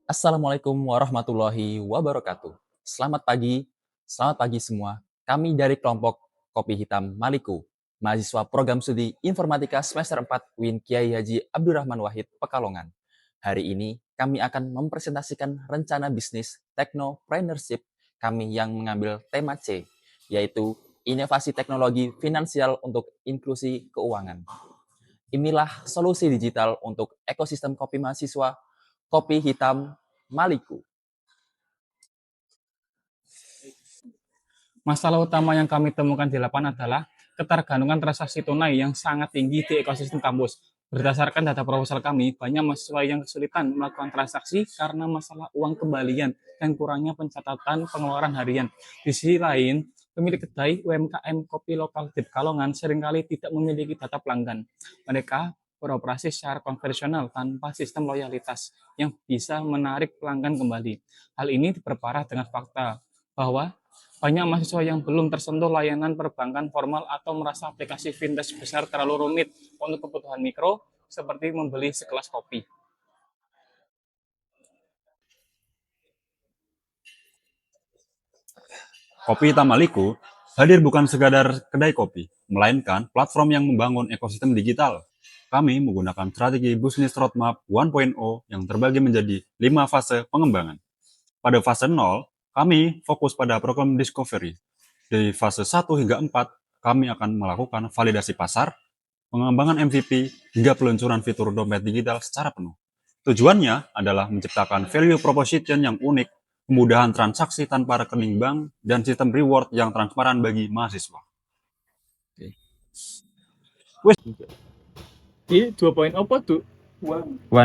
Assalamualaikum warahmatullahi wabarakatuh. Selamat pagi semua. Kami dari kelompok Kopi Hitam Maliku, mahasiswa program studi Informatika semester 4 UIN Kiai Haji Abdurrahman Wahid, Pekalongan. Hari ini kami akan mempresentasikan rencana bisnis Technopreneurship kami yang mengambil tema C, yaitu inovasi teknologi finansial untuk inklusi keuangan. Inilah solusi digital untuk ekosistem kopi mahasiswa Kopi Hitam Maliku. Masalah utama yang kami temukan di lapangan adalah ketergantungan transaksi tunai yang sangat tinggi di ekosistem kampus. Berdasarkan data proposal kami, banyak mahasiswa yang kesulitan melakukan transaksi karena masalah uang kembalian dan kurangnya pencatatan pengeluaran harian. Di sisi lain, pemilik kedai UMKM kopi lokal di Pekalongan seringkali tidak memiliki data pelanggan. Mereka beroperasi secara konvensional tanpa sistem loyalitas yang bisa menarik pelanggan kembali. Hal ini diperparah dengan fakta bahwa banyak mahasiswa yang belum tersentuh layanan perbankan formal atau merasa aplikasi fintech besar terlalu rumit untuk kebutuhan mikro, seperti membeli segelas kopi. Kopi Hitam Maliku hadir bukan sekadar kedai kopi, melainkan platform yang membangun ekosistem digital. Kami menggunakan strategi Business Roadmap 1.0 yang terbagi menjadi 5 fase pengembangan. Pada fase 0, kami fokus pada program discovery. Dari fase 1 hingga 4, kami akan melakukan validasi pasar, pengembangan MVP, hingga peluncuran fitur dompet digital secara penuh. Tujuannya adalah menciptakan value proposition yang unik, kemudahan transaksi tanpa rekening bank, dan sistem reward yang transparan bagi mahasiswa. Di 2.0 apa tuh? 1.0.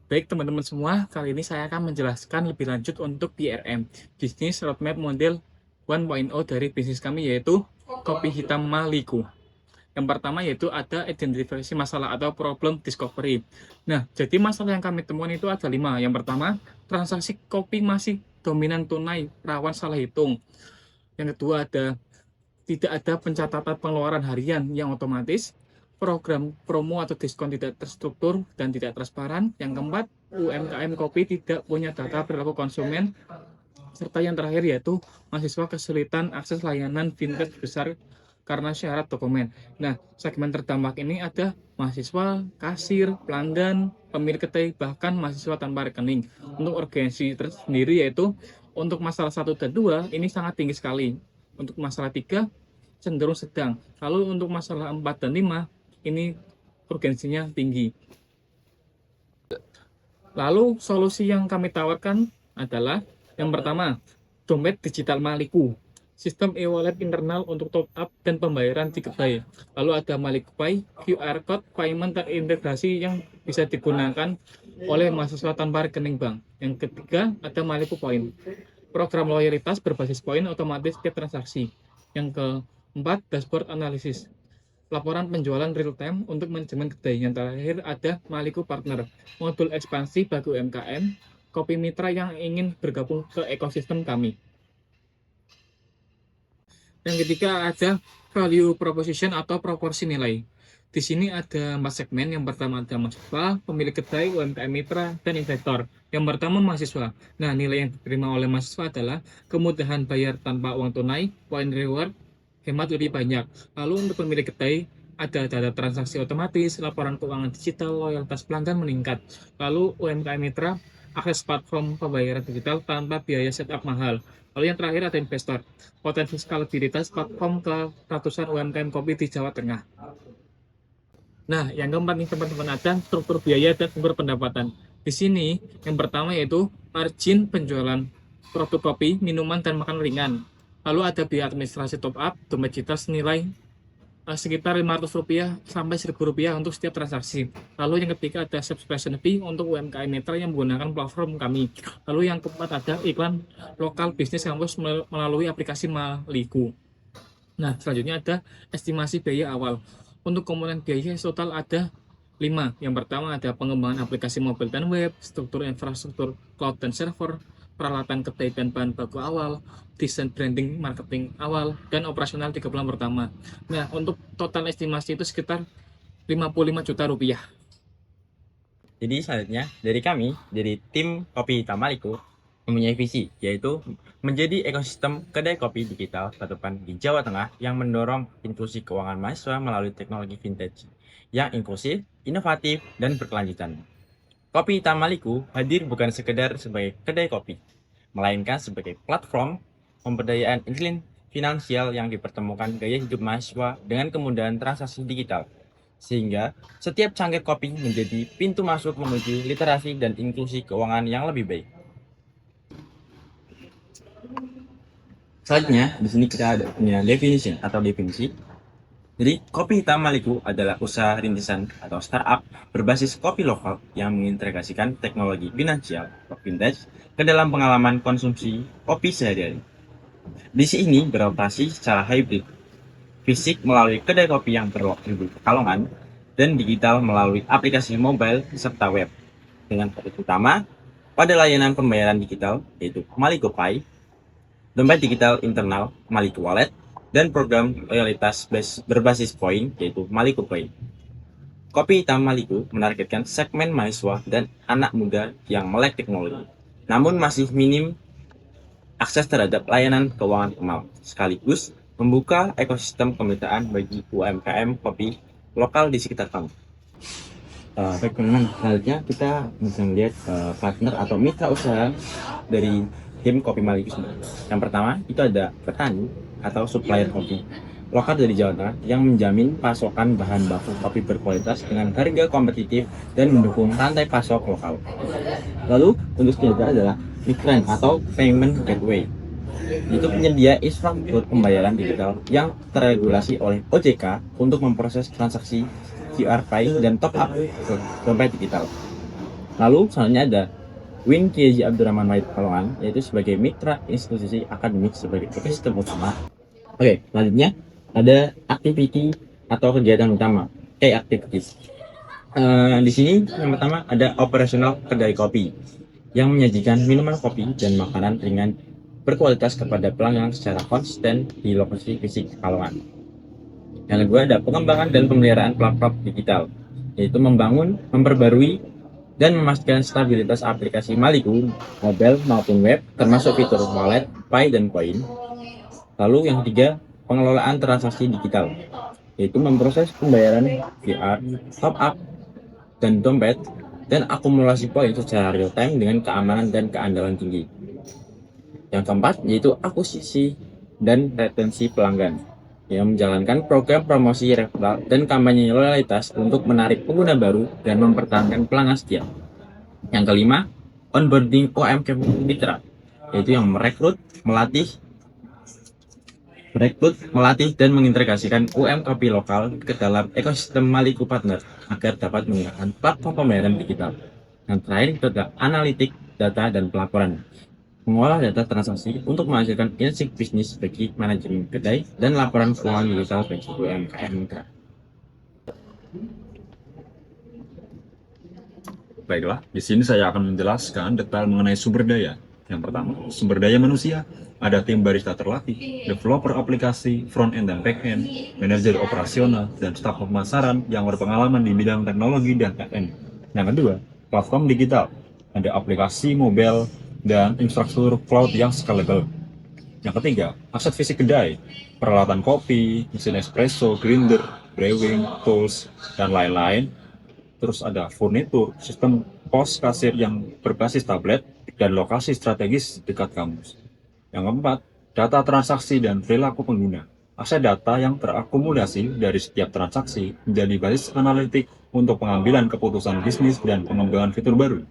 Baik teman-teman semua, kali ini saya akan menjelaskan lebih lanjut untuk BRM, Business Roadmap Model 1.0 dari bisnis kami, yaitu Kopi Hitam Maliku. Yang pertama yaitu ada identifikasi masalah atau problem discovery. Nah, jadi masalah yang kami temukan itu ada 5. Yang pertama, transaksi kopi masih dominan tunai, rawan salah hitung. Yang kedua ada tidak ada pencatatan pengeluaran harian yang otomatis, program promo atau diskon tidak terstruktur dan tidak transparan. Yang keempat, UMKM kopi tidak punya data perilaku konsumen. Serta yang terakhir yaitu mahasiswa kesulitan akses layanan fintech besar karena syarat dokumen. Nah, segmen terdampak ini ada mahasiswa, kasir, pelanggan, pemilik kedai, bahkan mahasiswa tanpa rekening. Untuk urgensi tersendiri yaitu untuk masalah 1 dan 2 ini sangat tinggi sekali. Untuk masalah 3 cenderung sedang. Lalu untuk masalah 4 dan 5 ini urgensinya tinggi. Lalu solusi yang kami tawarkan adalah yang pertama, dompet digital Maliku. Sistem e-wallet internal untuk top up dan pembayaran di kedai. Lalu ada Maliku Pay, QR Code, payment terintegrasi yang bisa digunakan oleh mahasiswa tanpa rekening bank. Yang ketiga ada Maliku Point, program loyalitas berbasis poin otomatis setiap transaksi. Yang keempat, dashboard analisis, laporan penjualan real time untuk manajemen kedai. Yang terakhir ada Maliku Partner, modul ekspansi bagi UMKM, kopi mitra yang ingin bergabung ke ekosistem kami. Yang ketiga ada value proposition atau proporsi nilai. Di sini ada 4 segmen. Yang pertama ada mahasiswa, pemilik kedai, UMKM mitra, dan investor. Yang pertama mahasiswa. Nah, nilai yang diterima oleh mahasiswa adalah kemudahan bayar tanpa uang tunai, point reward, hemat lebih banyak. Lalu untuk pemilik kedai ada data transaksi otomatis, laporan keuangan digital, loyalitas pelanggan meningkat. Lalu UMKM mitra akses platform pembayaran digital tanpa biaya setup mahal. Lalu yang terakhir ada investor, potensi skalabilitas platform ke ratusan UMKM kopi di Jawa Tengah. Nah, yang keempat nih teman-teman ada struktur biaya dan sumber pendapatan. Di sini yang pertama yaitu margin penjualan produk kopi, minuman, dan makan ringan. Lalu ada biaya administrasi top up, dompet digital senilai sekitar Rp500 sampai Rp1.000 untuk setiap transaksi. Lalu yang ketiga ada subscription fee untuk UMKM mitra yang menggunakan platform kami. Lalu yang keempat ada iklan lokal bisnis kampus melalui aplikasi Maliku. Nah, selanjutnya ada estimasi biaya awal. Untuk komponen biaya total ada 5. Yang pertama ada pengembangan aplikasi mobil dan web, struktur infrastruktur cloud dan server, peralatan kedai dan bahan baku awal, desain branding marketing awal, dan operasional 3 bulan pertama. Nah, untuk total estimasi itu sekitar Rp55 juta. Jadi selanjutnya dari kami, dari tim Kopi Hitam Maliko, mempunyai visi, yaitu menjadi ekosistem kedai kopi digital terdepan di Jawa Tengah yang mendorong inklusi keuangan mahasiswa melalui teknologi vintage yang inklusif, inovatif, dan berkelanjutan. Kopi Hitam Maliko hadir bukan sekedar sebagai kedai kopi, melainkan sebagai platform pemberdayaan iklim finansial yang dipertemukan gaya hidup mahasiswa dengan kemudahan transaksi digital, sehingga setiap cangkir kopi menjadi pintu masuk menuju literasi dan inklusi keuangan yang lebih baik. Selanjutnya, di sini kita ada punya definition atau definisi. Jadi, Kopi Hitam Maliko adalah usaha rintisan atau startup berbasis kopi lokal yang mengintegrasikan teknologi finansial atau vintage ke dalam pengalaman konsumsi kopi sehari-hari. Di sini beroperasi secara hybrid, fisik melalui kedai kopi yang berlokasi di Pekalongan dan digital melalui aplikasi mobile serta web. Dengan fokus utama pada layanan pembayaran digital yaitu Maliko Pay, dompet digital internal Maliko Wallet, dan program loyalitas berbasis poin yaitu Maliko Pay. Kopi Hitam Maliko menargetkan segmen mahasiswa dan anak muda yang melek teknologi, namun masih minim akses terhadap layanan keuangan formal, sekaligus membuka ekosistem kemitraan bagi UMKM kopi lokal di sekitar kamu. Baik teman-teman, selanjutnya kita bisa melihat partner atau mitra usaha dari tim Kopi Maliko sendiri. Yang pertama itu ada petani atau supplier kopi lokal dari Jawa Tengah yang menjamin pasokan bahan baku kopi berkualitas dengan harga kompetitif dan mendukung rantai pasok lokal. Lalu untuk ketiga adalah Migran atau Payment Gateway, itu penyedia infrastruktur pembayaran digital yang terregulasi oleh OJK untuk memproses transaksi QR Pay dan top up ke dompet digital. Lalu selanjutnya ada Win Kiai Abdurrahman Wahid Pekalongan, yaitu sebagai mitra institusi akademik sebagai ekosistem utama. Oke, selanjutnya ada activity atau kegiatan utama, key activities. Di sini yang pertama ada operasional kedai kopi yang menyajikan minuman kopi dan makanan ringan berkualitas kepada pelanggan secara konsisten di lokasi fisik Pekalongan. Yang kedua ada pengembangan dan pemeliharaan platform digital, yaitu membangun, memperbarui, dan memastikan stabilitas aplikasi Maliko, mobile maupun web, termasuk fitur wallet, pay, dan koin. Lalu yang ketiga, pengelolaan transaksi digital, yaitu memproses pembayaran QR, top up, dan dompet, dan akumulasi poin secara real time dengan keamanan dan keandalan tinggi. Yang keempat, yaitu akuisisi dan retensi pelanggan, yang menjalankan program promosi referral dan kampanye loyalitas untuk menarik pengguna baru dan mempertahankan pelanggan setia. Yang kelima, onboarding UMKM mitra, yaitu yang merekrut, melatih dan mengintegrasikan UMKM lokal ke dalam ekosistem Maliko Partner agar dapat menggunakan platform pembayaran digital. Yang terakhir itu adalah analitik, data, dan pelaporan, mengolah data transaksi untuk menghasilkan insight bisnis bagi manajemen kedai dan laporan keuangan digital bagi UMKM mitra. Baiklah, di sini saya akan menjelaskan detail mengenai sumber daya. Yang pertama, sumber daya manusia. Ada tim barista terlatih, developer aplikasi, front-end dan back-end, manajer operasional, dan staf pemasaran yang berpengalaman di bidang teknologi dan FM. Yang kedua, platform digital. Ada aplikasi mobile dan infrastruktur cloud yang scalable. Yang ketiga, aset fisik kedai, peralatan kopi, mesin espresso, grinder, brewing, tools, dan lain-lain. Terus ada furnitur, sistem pos kasir yang berbasis tablet, dan lokasi strategis dekat kampus. Yang keempat, data transaksi dan perilaku pengguna. Aset data yang terakumulasi dari setiap transaksi menjadi basis analitik untuk pengambilan keputusan bisnis dan pengembangan fitur baru.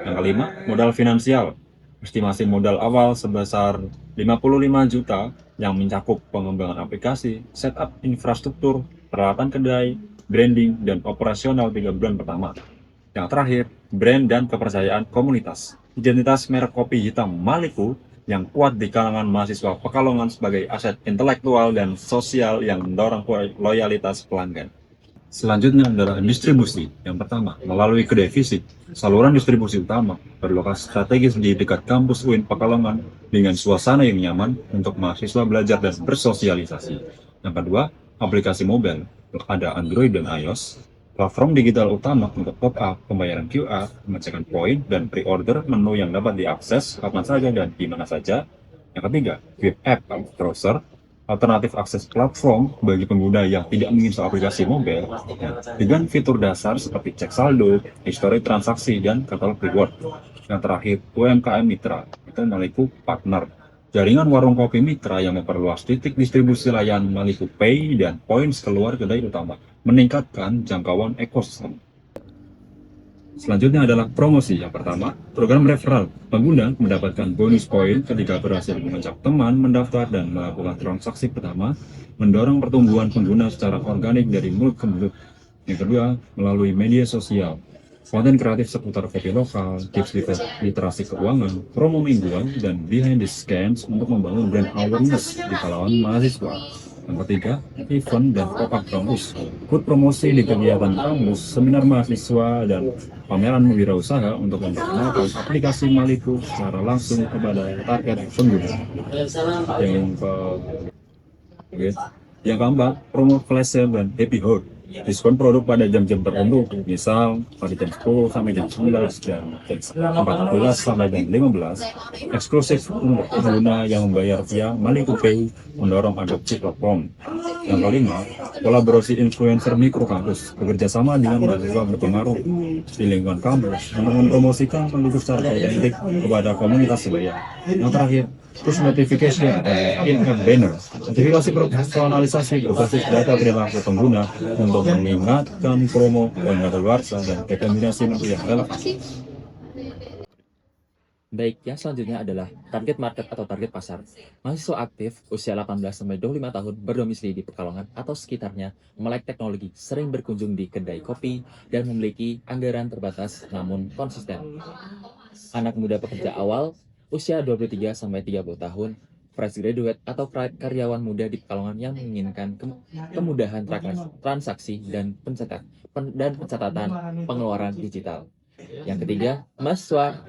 Yang kelima, modal finansial. Estimasi modal awal sebesar 55 juta yang mencakup pengembangan aplikasi, setup infrastruktur, peralatan kedai, branding, dan operasional 3 bulan pertama. Yang terakhir, brand dan kepercayaan komunitas. Identitas merek kopi hitam Maliko yang kuat di kalangan mahasiswa Pekalongan sebagai aset intelektual dan sosial yang mendorong loyalitas pelanggan. Selanjutnya adalah distribusi. Yang pertama, melalui kedai fisik. Saluran distribusi utama berlokasi strategis di dekat kampus UIN Pekalongan dengan suasana yang nyaman untuk mahasiswa belajar dan bersosialisasi. Yang kedua, aplikasi mobile. Ada Android dan iOS. Platform digital utama untuk top-up, pembayaran QR, pengecekan poin, dan pre-order menu yang dapat diakses kapan saja dan di mana saja. Yang ketiga, web app browser, alternatif akses platform bagi pengguna yang tidak menginstal aplikasi mobile, dengan fitur dasar seperti cek saldo, histori transaksi, dan katalog reward. Yang terakhir, UMKM Mitra, itu Maliku Partner. Jaringan warung kopi mitra yang memperluas titik distribusi layanan Maliku Pay dan points keluar kedai utama, meningkatkan jangkauan ekosistem. Selanjutnya adalah promosi. Yang pertama, program referral. Pengguna mendapatkan bonus poin ketika berhasil mengajak teman mendaftar dan melakukan transaksi pertama, mendorong pertumbuhan pengguna secara organik dari mulut ke mulut. Yang kedua, melalui media sosial. Konten kreatif seputar kopi lokal, tips literasi keuangan, promo mingguan, dan behind the scenes untuk membangun brand awareness di kalangan mahasiswa. Yang ketiga, event dan pop-up kampus. Ikut promosi di kegiatan kampus, seminar mahasiswa, dan pameran wirausaha untuk memperkenalkan aplikasi Maliku secara langsung kepada target pengguna. Oke. Yang keempat, promo flash sale dan happy hour. Diskon produk pada jam-jam tertentu, misal pada jam 10 sampai jam 11 dan jam 14 sampai jam 15, eksklusif untuk pengguna yang membayar via Maliku Pay, mendorong adopsi platform. Yang kelima, kolaborasi influencer mikro kampus, bekerja sama dengan mahasiswa berpengaruh di lingkungan kampus untuk mempromosikan penduduk secara otentik kepada komunitas sebaya. Yang terakhir, push notification dan in-app banner, notifikasi personalisasi berbasis data perilaku pengguna untuk mengingatkan promo, poin kadaluarsa, dan rekomendasi menu yang relevan. Baik, yang selanjutnya adalah target market atau target pasar. Mahasiswa aktif usia 18-25 tahun berdomisili di Pekalongan atau sekitarnya, melek teknologi, sering berkunjung di kedai kopi, dan memiliki anggaran terbatas namun konsisten. Anak muda pekerja awal usia 23-30 tahun, fresh graduate atau karyawan muda di Pekalongan yang menginginkan kemudahan transaksi dan pencatatan pengeluaran digital. Yang ketiga, mahasiswa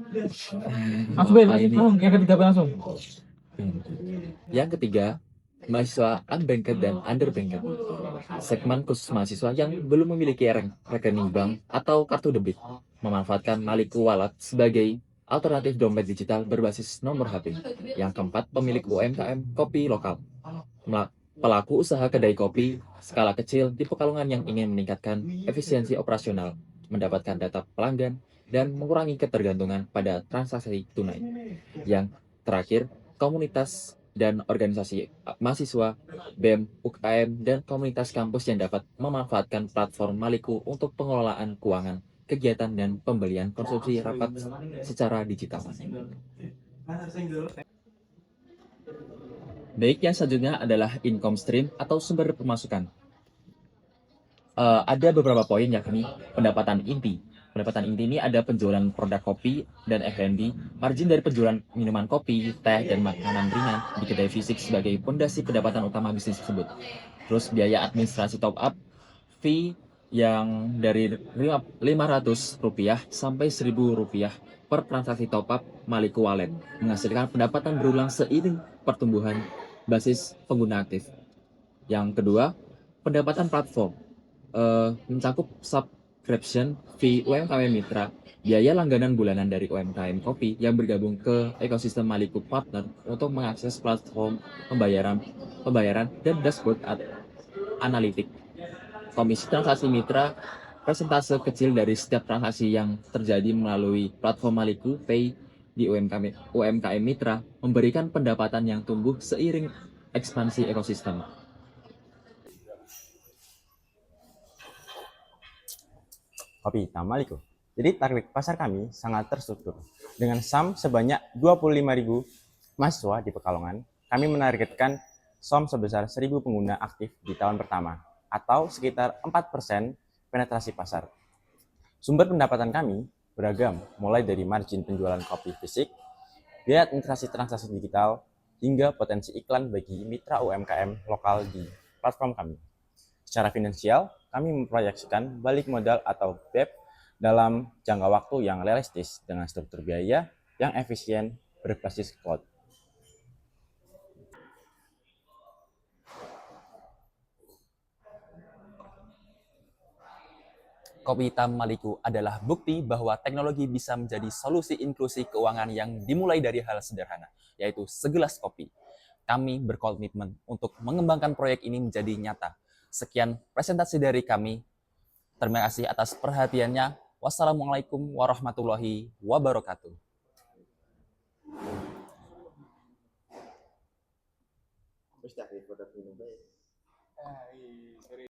Langsung, Be, langsung. Yang ketiga, Be, langsung. Yang ketiga, mahasiswa unbanked dan underbanked. Segmen khusus mahasiswa yang belum memiliki rekening bank atau kartu debit, memanfaatkan Maliku Wallet sebagai alternatif dompet digital berbasis nomor HP. Yang keempat, pemilik UMKM kopi lokal. Pelaku usaha kedai kopi skala kecil di Pekalongan yang ingin meningkatkan efisiensi operasional, mendapatkan data pelanggan, dan mengurangi ketergantungan pada transaksi tunai. Yang terakhir, komunitas dan organisasi mahasiswa, BEM, UKM, dan komunitas kampus yang dapat memanfaatkan platform Maliku untuk pengelolaan keuangan, kegiatan, dan pembelian konsumsi rapat secara digital. Baik, yang selanjutnya adalah income stream atau sumber pemasukan. Ada beberapa poin yakni pendapatan inti. Pendapatan inti ini ada penjualan produk kopi dan F&B, margin dari penjualan minuman kopi, teh, dan makanan ringan di kedai fisik sebagai fondasi pendapatan utama bisnis tersebut. Terus biaya administrasi top up, fee yang dari Rp500 sampai Rp1.000 per transaksi top up Maliku Wallet, menghasilkan pendapatan berulang seiring pertumbuhan basis pengguna aktif. Yang kedua, pendapatan platform mencakup subscription fee UMKM Mitra, biaya langganan bulanan dari UMKM Kopi yang bergabung ke ekosistem Maliku Partner untuk mengakses platform pembayaran dan dashboard analitik. Komisi transaksi mitra, persentase kecil dari setiap transaksi yang terjadi melalui platform Maliku Pay di UMKM Mitra memberikan pendapatan yang tumbuh seiring ekspansi ekosistem. Kopi hitam Maliku. Jadi target pasar kami sangat terstruktur. Dengan SAM sebanyak 25.000 mahasiswa di Pekalongan, kami menargetkan SOM sebesar 1.000 pengguna aktif di tahun pertama, atau sekitar 4% penetrasi pasar. Sumber pendapatan kami beragam, mulai dari margin penjualan kopi fisik, biaya administrasi transaksi digital, hingga potensi iklan bagi mitra UMKM lokal di platform kami. Secara finansial, kami memproyeksikan balik modal atau BEP dalam jangka waktu yang realistis dengan struktur biaya yang efisien berbasis cloud. Kopi Hitam Maliku adalah bukti bahwa teknologi bisa menjadi solusi inklusi keuangan yang dimulai dari hal sederhana, yaitu segelas kopi. Kami berkomitmen untuk mengembangkan proyek ini menjadi nyata. Sekian presentasi dari kami. Terima kasih atas perhatiannya. Wassalamualaikum warahmatullahi wabarakatuh. Wis tak foto minum bae.